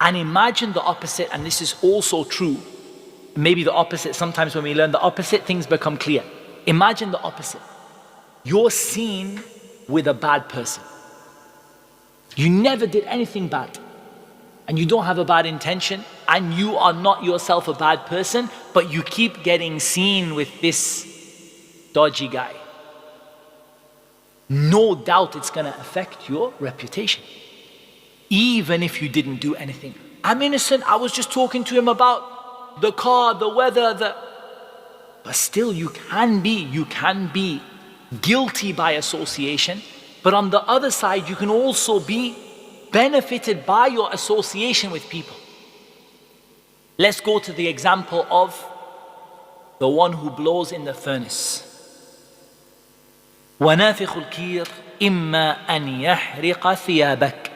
And imagine the opposite, and this is also true. Maybe the opposite, sometimes when we learn the opposite, things become clear. Imagine the opposite. You're seen with a bad person. You never did anything bad. And you don't have a bad intention, and you are not yourself a bad person, but you keep getting seen with this dodgy guy. No doubt it's going to affect your reputation. Even if you didn't do anything. I'm innocent, I was just talking to him about the car, the weather, but still you can be guilty by association. But on the other side, you can also be benefited by your association with people. Let's go to the example of the one who blows in the furnace. وَنَافِخُ الْكِيرِ إِمَّا أَنْ يَحْرِقَ ثِيَابَكَ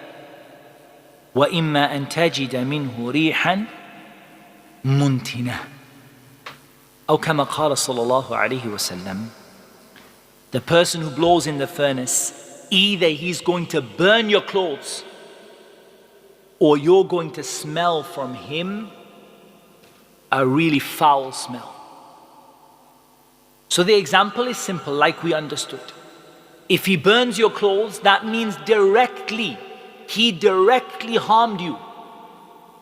وَإِمَّا أَن تَجِدَ مِنْهُ رِيحًا مُنْتِنَةً. أو كما قال صلى الله عليه وسلم, the person who blows in the furnace, either he's going to burn your clothes or you're going to smell from him a really foul smell. So the example is simple, like we understood. If he burns your clothes, that means he directly harmed you.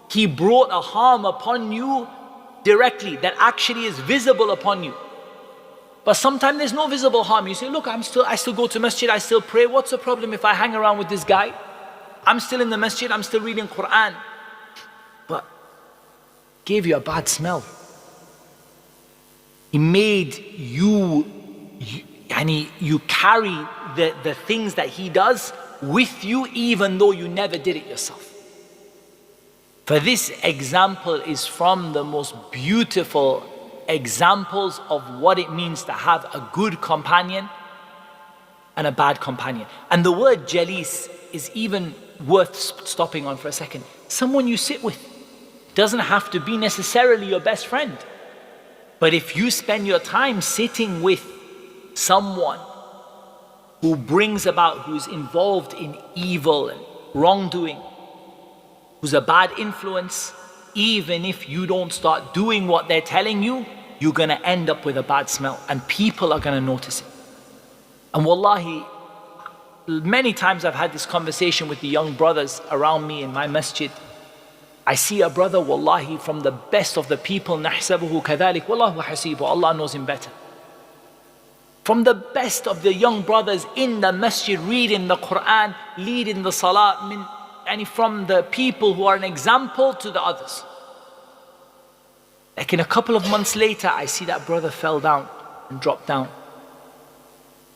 He brought a harm upon you directly, that actually is visible upon you. But sometimes there's no visible harm. You say, look, I still go to masjid, I still pray. What's the problem if I hang around with this guy? I'm still in the masjid, I'm still reading Quran. But gave you a bad smell. He made you carry the things that he does with you, even though you never did it yourself. For this example is from the most beautiful examples of what it means to have a good companion and a bad companion. And the word jalis is even worth stopping on for a second. Someone you sit with. Doesn't have to be necessarily your best friend. But if you spend your time sitting with someone who's involved in evil and wrongdoing, who's a bad influence, even if you don't start doing what they're telling you, you're going to end up with a bad smell and people are going to notice it. And wallahi, many times I've had this conversation with the young brothers around me in my masjid. I see a brother, wallahi, from the best of the people, نَحْسَبُهُ كَذَلِكَ وَاللَّهُ حَسِيبُهُ, Allah knows him better. From the best of the young brothers in the masjid, reading the Quran, leading the salah, and from the people who are an example to the others. Like in a couple of months later, I see that brother fell down and dropped down.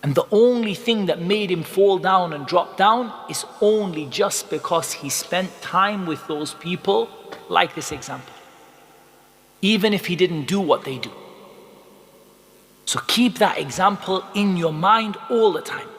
And the only thing that made him fall down and drop down is only just because he spent time with those people like this example. Even if he didn't do what they do. So keep that example in your mind all the time.